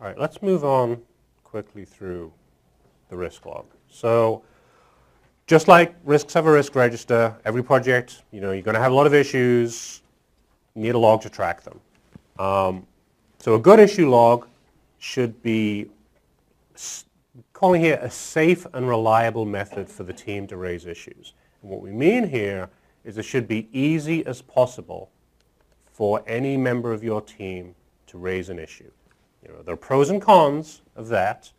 All right, let's move on quickly through the risk log. So just like risks have a risk register, every project, you're going to have a lot of issues. You need a log to track them. So a good issue log should be, calling here, a safe and reliable method for the team to raise issues. And what we mean here is it should be easy as possible for any member of your team to raise an issue. There are pros and cons of that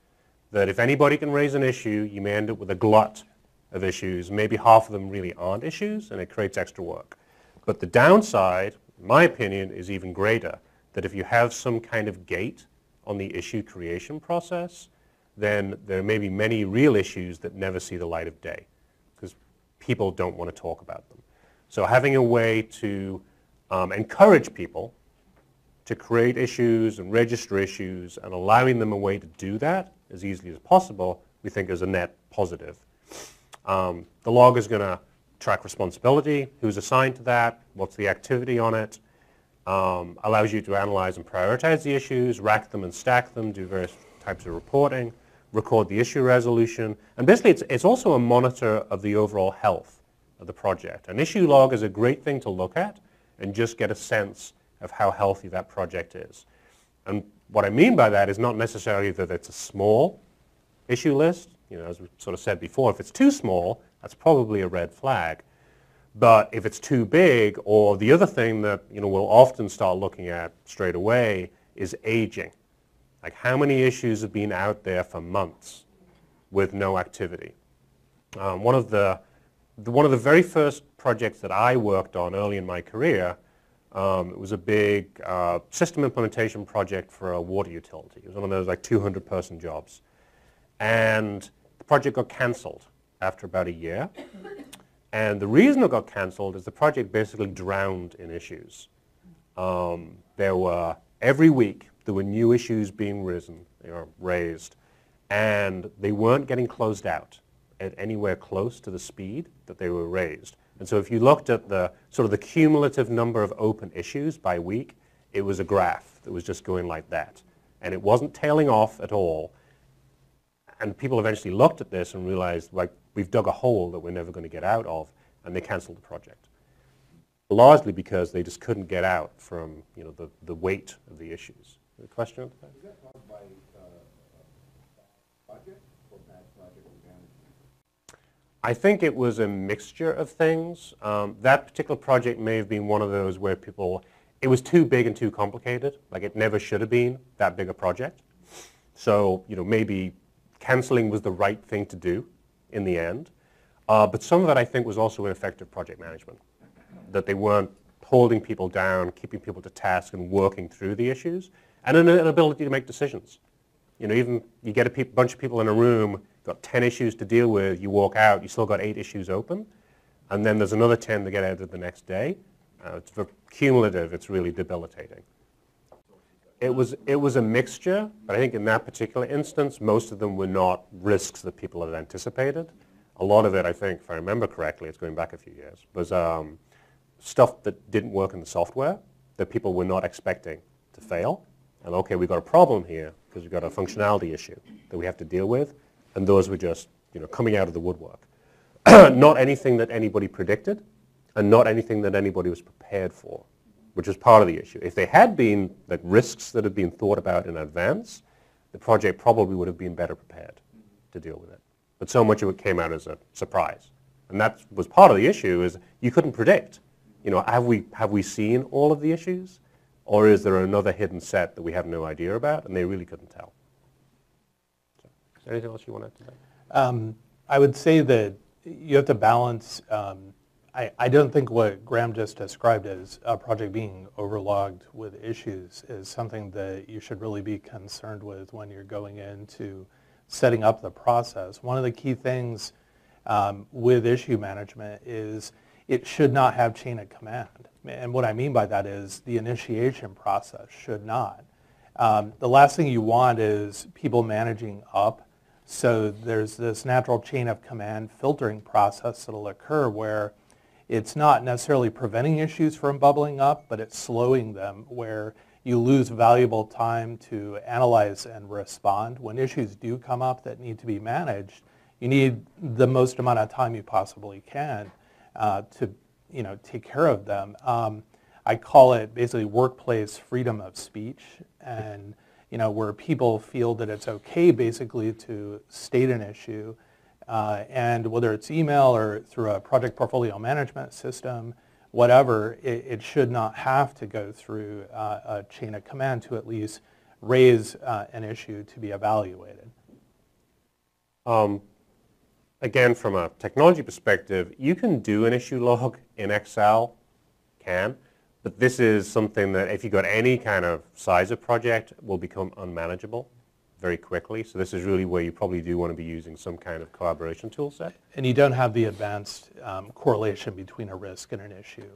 if anybody can raise an issue, you may end up with a glut of issues. Maybe half of them really aren't issues, and it creates extra work. But the downside, in my opinion, is even greater, that if you have some kind of gate on the issue creation process, then there may be many real issues that never see the light of day, because people don't want to talk about them. So having a way to encourage people to create issues and register issues and allowing them a way to do that as easily as possible, we think is a net positive. The log is going to track responsibility, who's assigned to that, what's the activity on it, allows you to analyze and prioritize the issues, rack them and stack them, do various types of reporting, record the issue resolution, and basically it's also a monitor of the overall health of the project. An issue log is a great thing to look at and just get a sense of how healthy that project is. And what I mean by that is not necessarily that it's a small issue list. As we sort of said before, if it's too small, that's probably a red flag. But if it's too big, or the other thing that we'll often start looking at straight away is aging. Like how many issues have been out there for months with no activity. One of the very first projects that I worked on early in my career, it was a big system implementation project for a water utility. It was one of those like 200-person jobs. And the project got canceled after about a year. And the reason it got canceled is the project basically drowned in issues. Every week, there were new issues being raised, and they weren't getting closed out at anywhere close to the speed that they were raised. And so if you looked at the sort of the cumulative number of open issues by week, it was a graph that was just going like that. And it wasn't tailing off at all. And people eventually looked at this and realized, like, we've dug a hole that we're never going to get out of, and they canceled the project. Largely because they just couldn't get out from the weight of the issues. The question of that? Is that caused by project or bad project management? I think it was a mixture of things. That particular project may have been one of those where it was too big and too complicated. Like it never should have been that big a project. So, maybe canceling was the right thing to do in the end. But some of it, I think, was also ineffective project management. That they weren't holding people down, keeping people to task and working through the issues, and an inability to make decisions. Even you get a bunch of people in a room, got 10 issues to deal with, you walk out, you still got 8 issues open, and then there's another 10 to get added the next day. It's cumulative, it's really debilitating. It was a mixture, but I think in that particular instance, most of them were not risks that people had anticipated. A lot of it, I think, if I remember correctly, it's going back a few years, was stuff that didn't work in the software that people were not expecting to fail. And okay, we've got a problem here because we've got a functionality issue that we have to deal with. And those were just coming out of the woodwork. Not anything that anybody predicted and not anything that anybody was prepared for, which is part of the issue. If they had been like risks that had been thought about in advance, the project probably would have been better prepared to deal with it. But so much of it came out as a surprise. And that was part of the issue, is you couldn't predict. Have we seen all of the issues? Or is there another hidden set that we have no idea about? And they really couldn't tell. So, is there anything else you want to say? I would say that you have to balance. I don't think what Graham just described as a project being overlogged with issues is something that you should really be concerned with when you're going into setting up the process. One of the key things with issue management is it should not have chain of command. And what I mean by that is the initiation process should not. The last thing you want is people managing up. So there's this natural chain of command filtering process that will occur where it's not necessarily preventing issues from bubbling up, but it's slowing them, where you lose valuable time to analyze and respond. When issues do come up that need to be managed, you need the most amount of time you possibly can to take care of them. I call it basically workplace freedom of speech, and where people feel that it's okay basically to state an issue, and whether it's email or through a project portfolio management system, whatever, it should not have to go through a chain of command to at least raise an issue to be evaluated. Again, from a technology perspective, you can do an issue log in Excel, but this is something that if you've got any kind of size of project will become unmanageable very quickly. So this is really where you probably do want to be using some kind of collaboration tool set. And you don't have the advanced correlation between a risk and an issue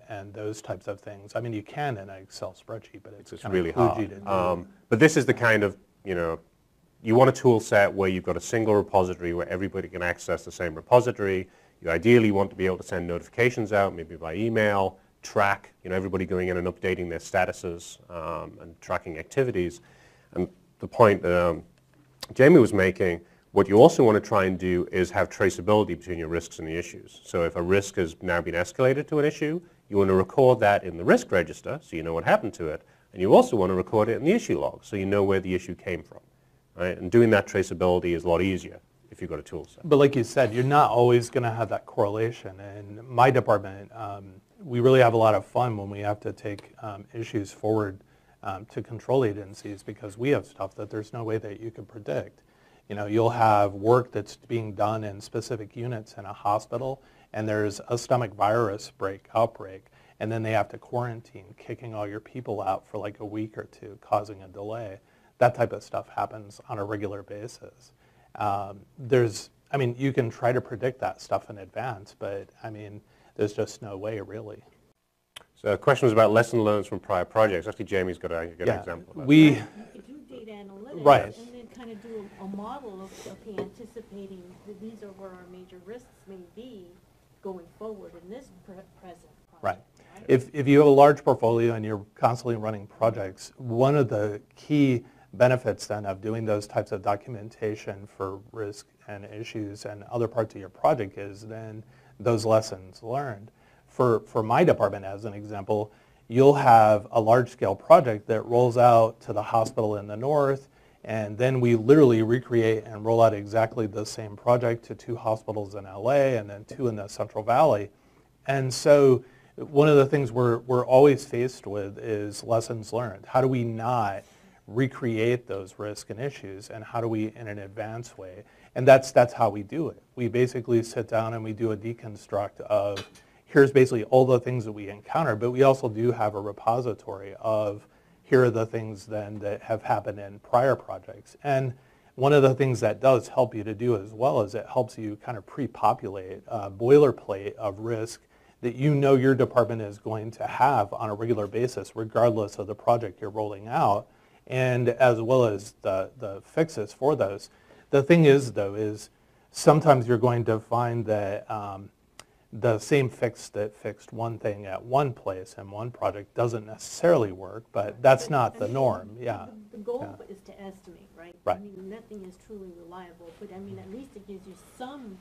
and those types of things. I mean, you can in an Excel spreadsheet, but it's kind really of kludgy hard. to do. But this is the kind of, you want a tool set where you've got a single repository where everybody can access the same repository. You ideally want to be able to send notifications out, maybe by email, track, everybody going in and updating their statuses and tracking activities. And the point that Jamie was making, what you also want to try and do is have traceability between your risks and the issues. So if a risk has now been escalated to an issue, you want to record that in the risk register so you know what happened to it. And you also want to record it in the issue log so you know where the issue came from. Right? And doing that traceability is a lot easier if you've got a tool set. But like you said, you're not always going to have that correlation. In my department, we really have a lot of fun when we have to take issues forward to control agencies because we have stuff that there's no way that you can predict. You'll have work that's being done in specific units in a hospital, and there's a stomach virus outbreak, and then they have to quarantine, kicking all your people out for like a week or two, causing a delay. That type of stuff happens on a regular basis. You can try to predict that stuff in advance, but there's just no way really. So the question was about lessons learned from prior projects. Actually, Jamie's got a good example of that. You could do data analytics Right. and then kind of do a model of anticipating that these are where our major risks may be going forward in this present project. Right. If you have a large portfolio and you're constantly running projects, one of the key benefits then of doing those types of documentation for risk and issues and other parts of your project is then those lessons learned. For my department, as an example, you'll have a large-scale project that rolls out to the hospital in the north, and then we literally recreate and roll out exactly the same project to 2 hospitals in LA and then 2 in the Central Valley. And so one of the things we're always faced with is lessons learned. How do we not recreate those risks and issues, and how do we, in an advanced way? And that's how we do it. We basically sit down and we do a deconstruct of here's basically all the things that we encounter, but we also do have a repository of here are the things then that have happened in prior projects. And one of the things that does help you to do as well is it helps you kind of pre-populate a boilerplate of risk that your department is going to have on a regular basis, regardless of the project you're rolling out, and as well as the fixes for those. The thing is, though, is sometimes you're going to find that the same fix that fixed one thing at one place and one project doesn't necessarily work, but that's not the norm. Yeah. The goal is to estimate, right? Right. Nothing is truly reliable, but at least it gives you some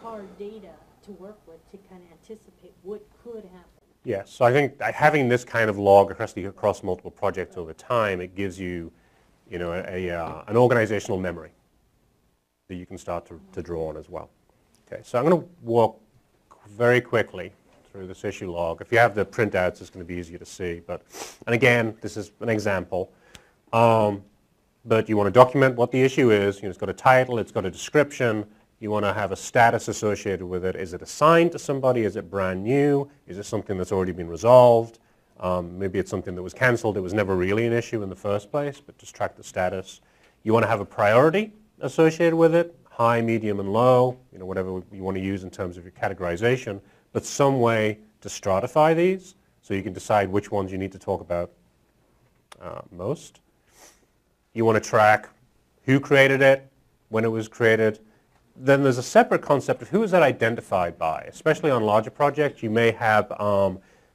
hard data to work with to kind of anticipate what could happen. Yes, so I think having this kind of log across multiple projects over time, it gives you, an organizational memory that you can start to draw on as well. Okay, so I'm going to walk very quickly through this issue log. If you have the printouts, it's going to be easier to see. And again, this is an example. But you want to document what the issue is. It's got a title, it's got a description. You want to have a status associated with it. Is it assigned to somebody? Is it brand new? Is it something that's already been resolved? Maybe it's something that was canceled. It was never really an issue in the first place, but just track the status. You want to have a priority associated with it, high, medium, and low, whatever you want to use in terms of your categorization, but some way to stratify these so you can decide which ones you need to talk about most. You want to track who created it, when it was created. Then there's a separate concept of who is that identified by. Especially on larger projects, you may have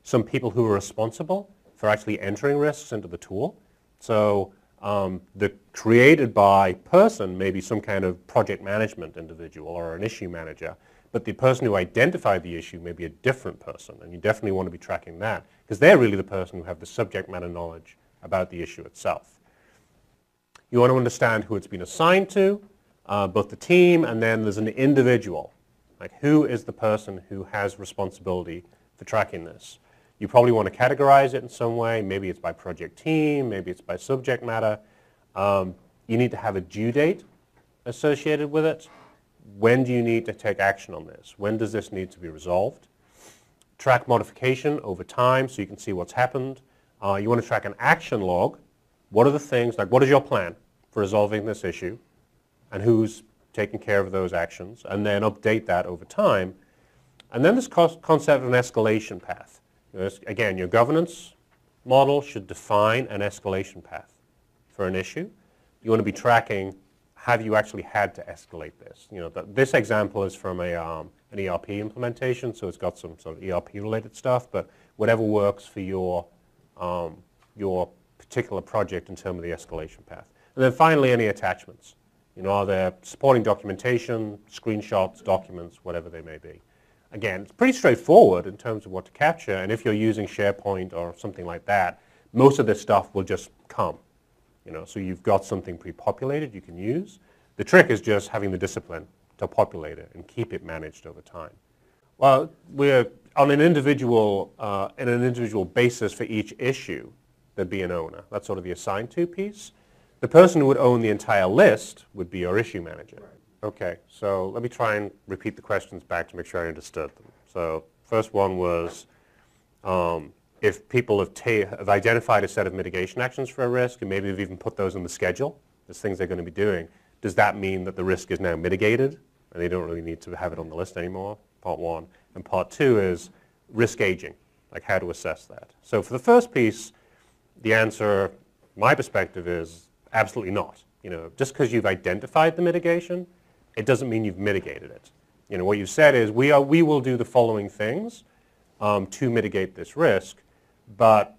some people who are responsible for actually entering risks into the tool. So the created by person may be some kind of project management individual or an issue manager, but the person who identified the issue may be a different person, and you definitely want to be tracking that, because they're really the person who have the subject matter knowledge about the issue itself. You want to understand who it's been assigned to, both the team, and then there's an individual. Like, who is the person who has responsibility for tracking this? You probably want to categorize it in some way. Maybe it's by project team, maybe it's by subject matter. You need to have a due date associated with it. When do you need to take action on this? When does this need to be resolved? Track modification over time so you can see what's happened. You want to track an action log. What are the things, like what is your plan for resolving this issue and who's taking care of those actions, and then update that over time. And then this concept of an escalation path. Again, your governance model should define an escalation path for an issue. You want to be tracking, have you actually had to escalate this? This example is from an ERP implementation, so it's got some sort of ERP-related stuff, but whatever works for your particular project in terms of the escalation path. And then finally, any attachments. Are there supporting documentation, screenshots, documents, whatever they may be. Again, it's pretty straightforward in terms of what to capture, and if you're using SharePoint or something like that, most of this stuff will just come. So you've got something pre-populated you can use. The trick is just having the discipline to populate it and keep it managed over time. Well, we're on an individual basis for each issue. There'd be an owner. That's sort of the assigned to piece. The person who would own the entire list would be your issue manager. Right. Okay, so let me try and repeat the questions back to make sure I understood them. So first one was, if people have identified a set of mitigation actions for a risk, and maybe they've even put those in the schedule, as things they're going to be doing, does that mean that the risk is now mitigated and they don't really need to have it on the list anymore? Part one. And part two is risk aging, like how to assess that. So for the first piece, the answer, my perspective, is absolutely not. Just because you've identified the mitigation, it doesn't mean you've mitigated it. What you said is we will do the following things to mitigate this risk, but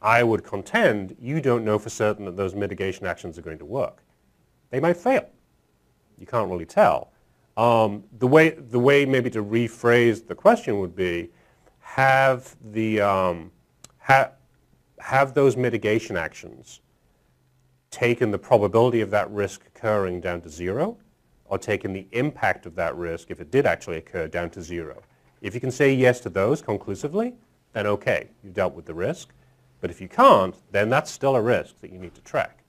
I would contend you don't know for certain that those mitigation actions are going to work. They might fail. You can't really tell. The way maybe to rephrase the question would be, have those mitigation actions taken the probability of that risk occurring down to zero, or taken the impact of that risk, if it did actually occur, down to zero? If you can say yes to those conclusively, then okay, you've dealt with the risk. But if you can't, then that's still a risk that you need to track.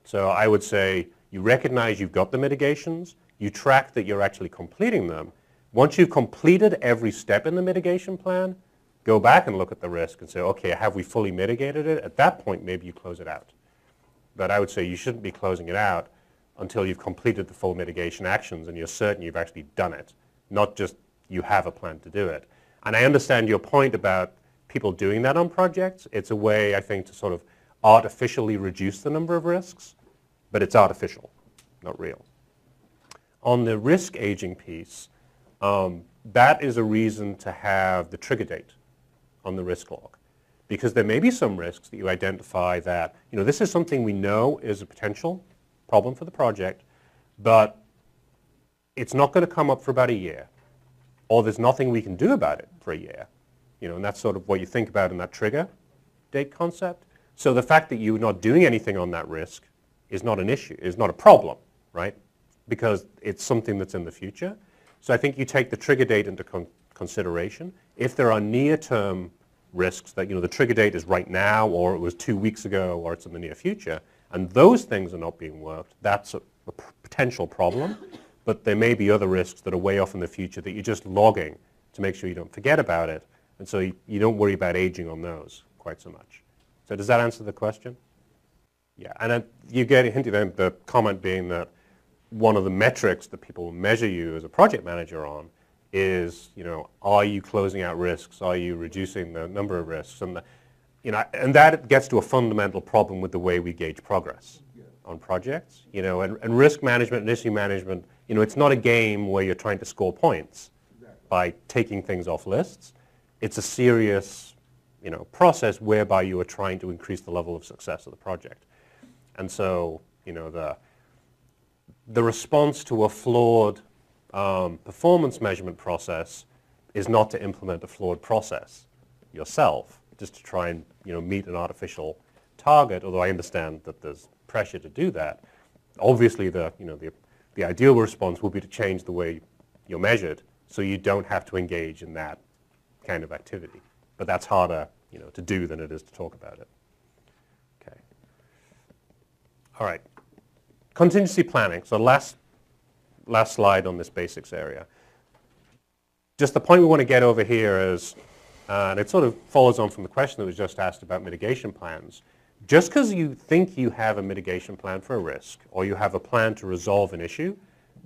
So I would say you recognize you've got the mitigations, you track that you're actually completing them. Once you've completed every step in the mitigation plan, go back and look at the risk and say, okay, have we fully mitigated it? At that point, maybe you close it out. But I would say you shouldn't be closing it out until you've completed the full mitigation actions and you're certain you've actually done it, not just you have a plan to do it. And I understand your point about people doing that on projects. It's a way, I think, to sort of artificially reduce the number of risks, but it's artificial, not real. On the risk aging piece, that is a reason to have the trigger date on the risk log. Because there may be some risks that you identify that, this is something we know is a potential problem for the project, but it's not going to come up for about a year, or there's nothing we can do about it for a year. And that's sort of what you think about in that trigger date concept. So the fact that you're not doing anything on that risk is not an issue, is not a problem, right? Because it's something that's in the future. So I think you take the trigger date into consideration. If there are near-term risks that, the trigger date is right now, or it was 2 weeks ago, or it's in the near future, and those things are not being worked, that's a potential problem. But there may be other risks that are way off in the future that you're just logging to make sure you don't forget about it. And so you don't worry about aging on those quite so much. So does that answer the question? Yeah, and you get hinted at the comment being that one of the metrics that people measure you as a project manager on is, are you closing out risks? Are you reducing the number of risks? And and that gets to a fundamental problem with the way we gauge progress on projects. And risk management and issue management, it's not a game where you're trying to score points by taking things off lists. It's a serious, process whereby you are trying to increase the level of success of the project. And so, the response to a flawed performance measurement process is not to implement a flawed process yourself, just to try and meet an artificial target, although I understand that there's pressure to do that. Obviously, the ideal response would be to change the way you're measured so you don't have to engage in that kind of activity. But that's harder to do than it is to talk about it. Okay. All right. Contingency planning. So last slide on this basics area. Just the point we want to get over here is, and it sort of follows on from the question that was just asked about mitigation plans. Just because you think you have a mitigation plan for a risk or you have a plan to resolve an issue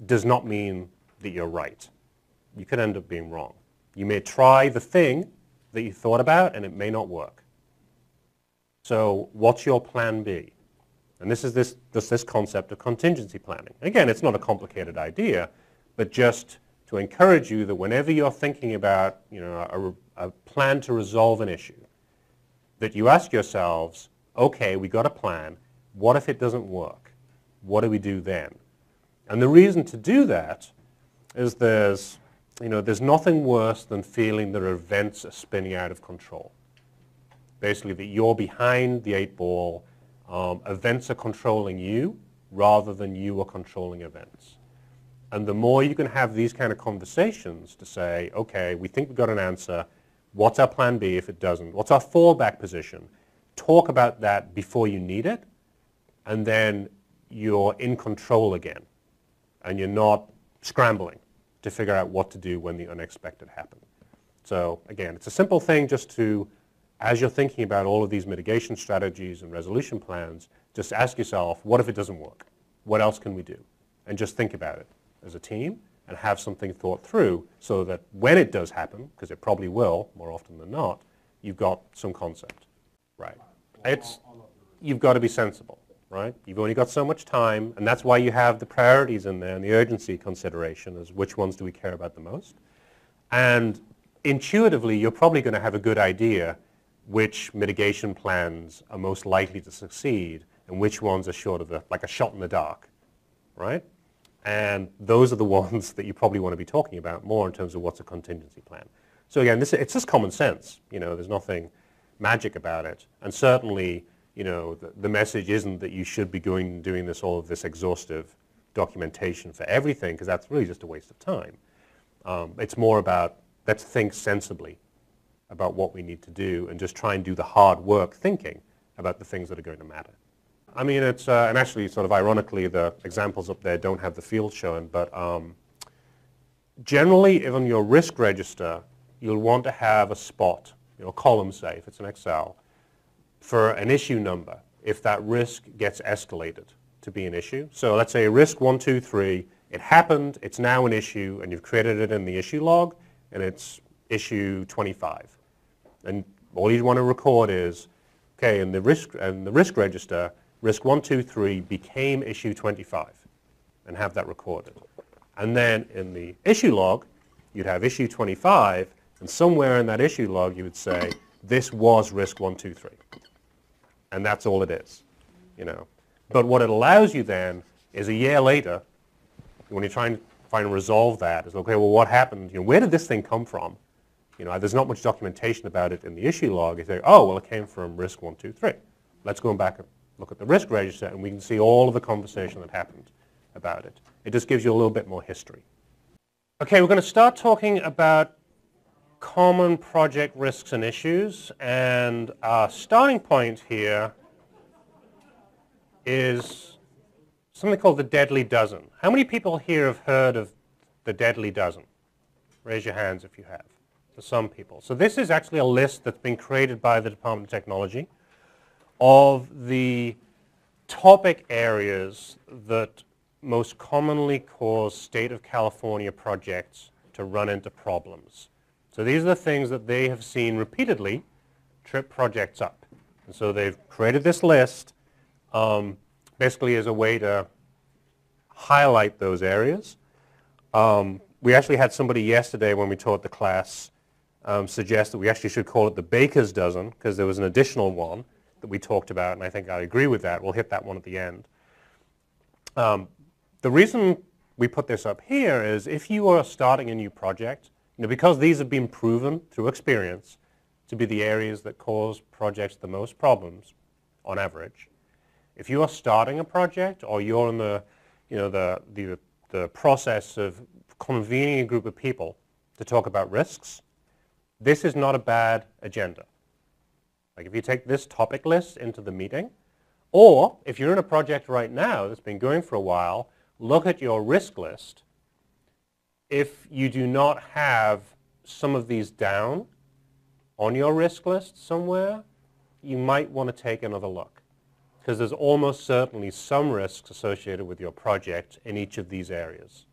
does not mean that you're right. You could end up being wrong. You may try the thing that you thought about and it may not work. So what's your plan B? And this is this concept of contingency planning. Again, it's not a complicated idea, but just to encourage you that whenever you're thinking about a plan to resolve an issue, that you ask yourselves, okay, we got a plan. What if it doesn't work? What do we do then? And the reason to do that is there's nothing worse than feeling that events are spinning out of control. Basically, that you're behind the 8 ball. Events are controlling you rather than you are controlling events. And the more you can have these kind of conversations to say, okay, we think we've got an answer. What's our plan B if it doesn't? What's our fallback position? Talk about that before you need it, and then you're in control again, and you're not scrambling to figure out what to do when the unexpected happens. So again, it's a simple thing just to, as you're thinking about all of these mitigation strategies and resolution plans, just ask yourself, what if it doesn't work? What else can we do? And just think about it as a team and have something thought through so that when it does happen, because it probably will more often than not, you've got some concept. Right. You've got to be sensible, right? You've only got so much time, and that's why you have the priorities in there and the urgency consideration as which ones do we care about the most. And intuitively, you're probably going to have a good idea which mitigation plans are most likely to succeed and which ones are sort of like a shot in the dark, right? And those are the ones that you probably want to be talking about more in terms of what's a contingency plan. So again, it's just common sense. There's nothing magic about it. And certainly, the message isn't that you should be doing all of this exhaustive documentation for everything, because that's really just a waste of time. It's more about let's think sensibly about what we need to do and just try and do the hard work thinking about the things that are going to matter. I mean, it's, and actually sort of ironically, the examples up there don't have the field shown, but generally, on your risk register, you'll want to have a spot, a column, say, if it's an Excel, for an issue number if that risk gets escalated to be an issue. So let's say risk 123, it happened, it's now an issue, and you've created it in the issue log, and it's issue 25. And all you want to record is, okay, in the risk register, risk 123 became issue 25, and have that recorded. And then in the issue log, you'd have issue 25, and somewhere in that issue log you would say, this was risk 123. And that's all it is, But what it allows you then is a year later, when you're trying to find and resolve that, is okay, well, what happened? Where did this thing come from? There's not much documentation about it in the issue log. You say, oh, well, it came from risk 123. Let's go back and look at the risk register, and we can see all of the conversation that happened about it. It just gives you a little bit more history. Okay, we're going to start talking about common project risks and issues, and our starting point here is something called the deadly dozen. How many people here have heard of the deadly dozen? Raise your hands if you have. For some people. So this is actually a list that's been created by the Department of Technology of the topic areas that most commonly cause state of California projects to run into problems. So these are the things that they have seen repeatedly trip projects up. And so they've created this list basically as a way to highlight those areas. We actually had somebody yesterday when we taught the class suggests that we actually should call it the baker's dozen, because there was an additional one that we talked about, and I think I agree with that. We'll hit that one at the end. The reason we put this up here is if you are starting a new project, because these have been proven through experience to be the areas that cause projects the most problems on average. If you are starting a project or you're in the process of convening a group of people to talk about risks, this is not a bad agenda. Like if you take this topic list into the meeting, or if you're in a project right now that's been going for a while, look at your risk list. If you do not have some of these down on your risk list somewhere, you might want to take another look, because there's almost certainly some risks associated with your project in each of these areas.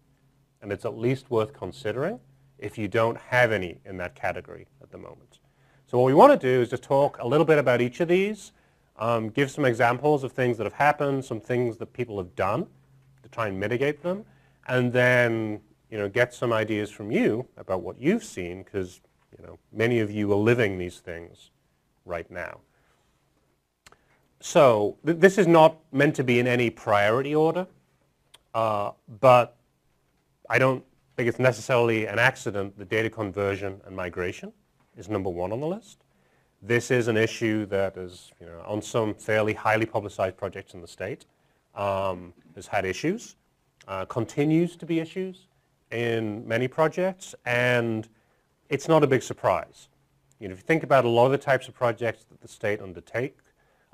And it's at least worth considering if you don't have any in that category at the moment. So what we want to do is just talk a little bit about each of these, give some examples of things that have happened, some things that people have done to try and mitigate them, and then get some ideas from you about what you've seen, because many of you are living these things right now. So this is not meant to be in any priority order, but I don't think it's necessarily an accident that data conversion and migration is number one on the list. This is an issue that is, on some fairly highly publicized projects in the state, has had issues, continues to be issues in many projects, and it's not a big surprise. If you think about a lot of the types of projects that the state undertake,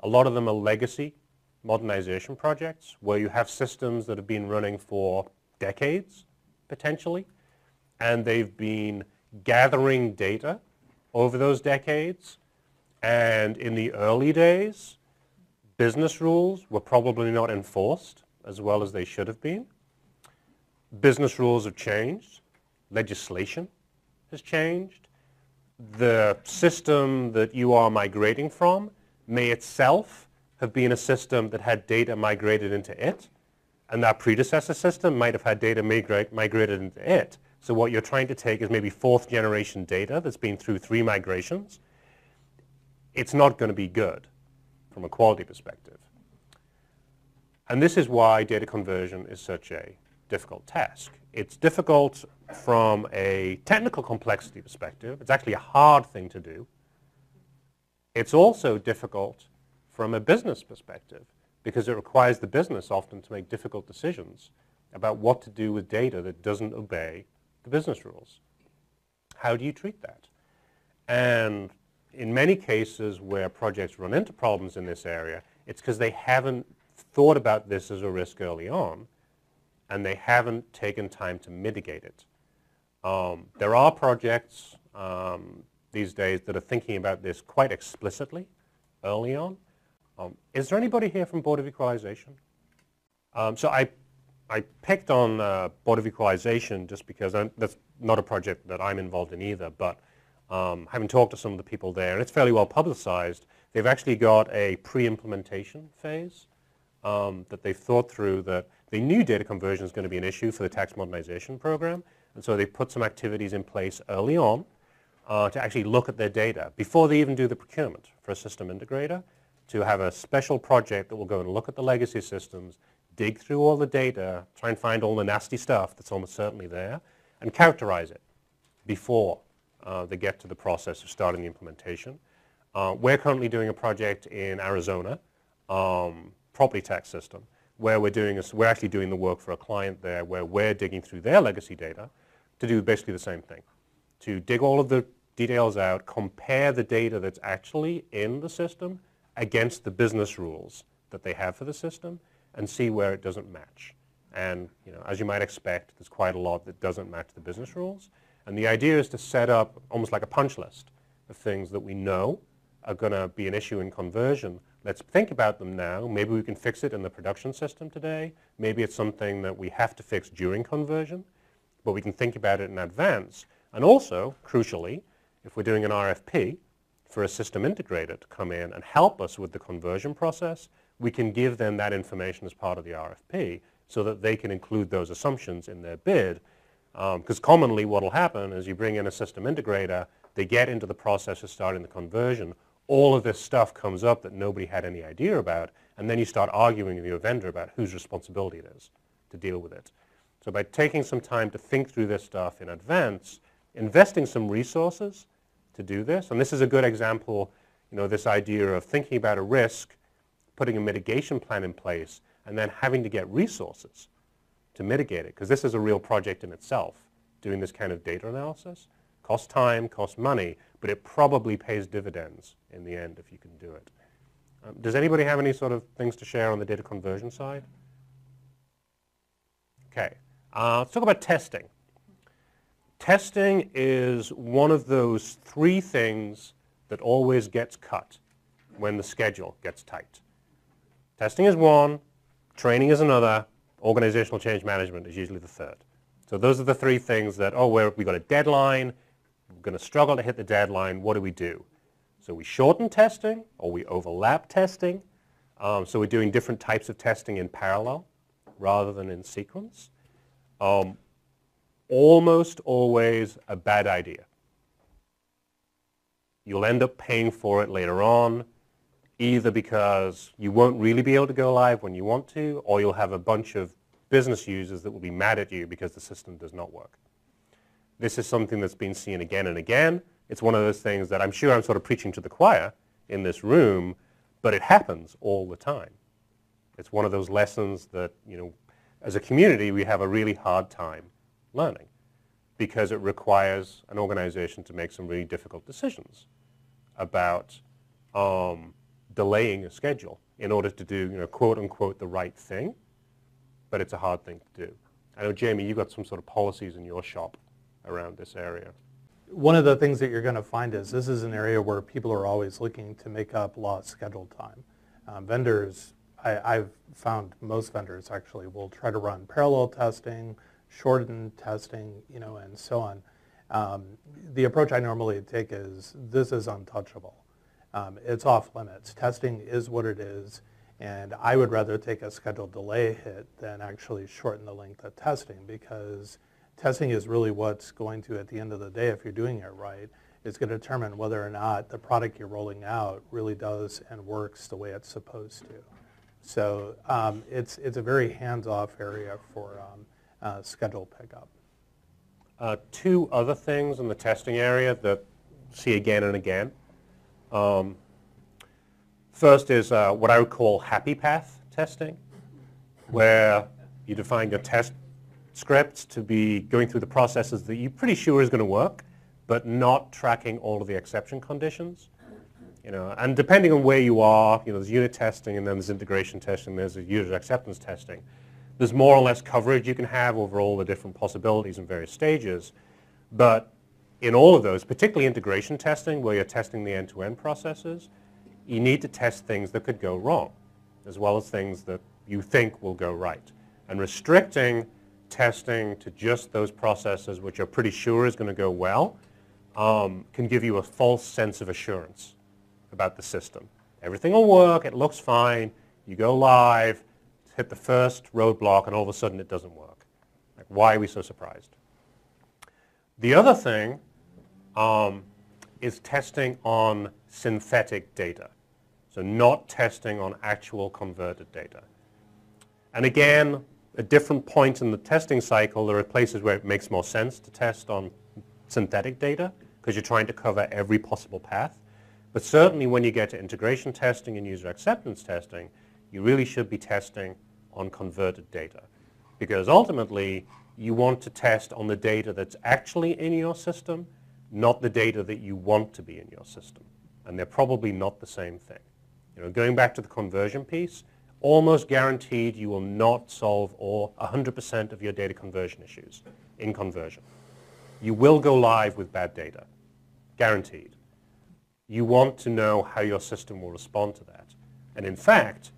a lot of them are legacy modernization projects where you have systems that have been running for decades, potentially, and they've been gathering data over those decades. And in the early days, business rules were probably not enforced as well as they should have been. Business rules have changed. Legislation has changed. The system that you are migrating from may itself have been a system that had data migrated into it, and that predecessor system might have had data migrated into it. So what you're trying to take is maybe fourth generation data that's been through 3 migrations. It's not going to be good from a quality perspective. And this is why data conversion is such a difficult task. It's difficult from a technical complexity perspective. It's actually a hard thing to do. It's also difficult from a business perspective because it requires the business often to make difficult decisions about what to do with data that doesn't obey the business rules. How do you treat that? And in many cases where projects run into problems in this area, it's because they haven't thought about this as a risk early on, and they haven't taken time to mitigate it. There are projects these days that are thinking about this quite explicitly early on. Is there anybody here from Board of Equalization? So I picked on Board of Equalization just because that's not a project that I'm involved in either, but having talked to some of the people there, and it's fairly well publicized, they've actually got a pre-implementation phase that they've thought through that they knew data conversion is going to be an issue for the tax modernization program, and so they put some activities in place early on to actually look at their data before they even do the procurement for a system integrator, to have a special project that will go and look at the legacy systems, dig through all the data, try and find all the nasty stuff that's almost certainly there, and characterize it before they get to the process of starting the implementation. We're currently doing a project in Arizona, property tax system, where we're actually doing the work for a client there where we're digging through their legacy data to do basically the same thing, to dig all of the details out, compare the data that's actually in the system against the business rules that they have for the system, and see where it doesn't match. And as you might expect, there's quite a lot that doesn't match the business rules. And the idea is to set up almost like a punch list of things that we know are going to be an issue in conversion. Let's think about them now. Maybe we can fix it in the production system today. Maybe it's something that we have to fix during conversion, but we can think about it in advance. And also, crucially, if we're doing an RFP for a system integrator to come in and help us with the conversion process, we can give them that information as part of the RFP so that they can include those assumptions in their bid. Because commonly what will happen is you bring in a system integrator, they get into the process of starting the conversion, all of this stuff comes up that nobody had any idea about, and then you start arguing with your vendor about whose responsibility it is to deal with it. So by taking some time to think through this stuff in advance, investing some resources to do this, and this is a good example, this idea of thinking about a risk, putting a mitigation plan in place, and then having to get resources to mitigate it, because this is a real project in itself, doing this kind of data analysis. Costs time, costs money, but it probably pays dividends in the end if you can do it. Does anybody have any sort of things to share on the data conversion side? Okay, let's talk about testing. Testing is one of those three things that always gets cut when the schedule gets tight. Testing is one, training is another, organizational change management is usually the third. So those are the three things that, we got a deadline, we're going to struggle to hit the deadline, what do we do? So we shorten testing, or we overlap testing. So we're doing different types of testing in parallel rather than in sequence. Almost always a bad idea. You'll end up paying for it later on, either because you won't really be able to go live when you want to, or you'll have a bunch of business users that will be mad at you because the system does not work. This is something that's been seen again and again. It's one of those things that I'm sure I'm sort of preaching to the choir in this room, but it happens all the time. It's one of those lessons that, as a community, we have a really hard time learning because it requires an organization to make some really difficult decisions about delaying a schedule in order to do, quote unquote, the right thing, but it's a hard thing to do. I know, Jamie, you've got some sort of policies in your shop around this area. One of the things that you're going to find is this is an area where people are always looking to make up lost schedule time. Vendors, I've found most vendors actually will try to run parallel testing, shortened testing, and so on. The approach I normally take is this is untouchable. It's off limits. Testing is what it is, and I would rather take a scheduled delay hit than actually shorten the length of testing, because testing is really what's going to, at the end of the day, if you're doing it right, is going to determine whether or not the product you're rolling out really does and works the way it's supposed to. So it's a very hands-off area for schedule pickup. Two other things in the testing area that see again and again. First is what I would call happy path testing, where you define your test scripts to be going through the processes that you're pretty sure is going to work, but not tracking all of the exception conditions. And depending on where you are, there's unit testing, and then there's integration testing, there's user acceptance testing. There's more or less coverage you can have over all the different possibilities in various stages. But in all of those, particularly integration testing, where you're testing the end-to-end processes, you need to test things that could go wrong, as well as things that you think will go right. And restricting testing to just those processes which you're pretty sure is going to go well can give you a false sense of assurance about the system. Everything will work, it looks fine, you go live, hit the first roadblock, and all of a sudden it doesn't work. Like, why are we so surprised? The other thing is testing on synthetic data. So not testing on actual converted data. And again, at different points in the testing cycle, there are places where it makes more sense to test on synthetic data because you're trying to cover every possible path. But certainly when you get to integration testing and user acceptance testing, you really should be testing on converted data, because ultimately you want to test on the data that's actually in your system, not the data that you want to be in your system. And they're probably not the same thing. Going back to the conversion piece, almost guaranteed you will not solve all 100% of your data conversion issues in conversion. You will go live with bad data, guaranteed. You want to know how your system will respond to that. And in fact,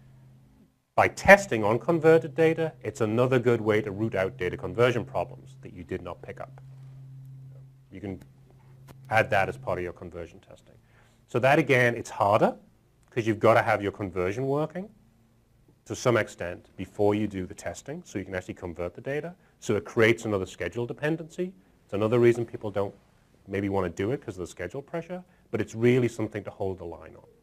by testing on converted data, it's another good way to root out data conversion problems that you did not pick up. You can add that as part of your conversion testing. So that, again, it's harder because you've got to have your conversion working to some extent before you do the testing so you can actually convert the data. So it creates another schedule dependency. It's another reason people don't maybe want to do it because of the schedule pressure, but it's really something to hold the line on.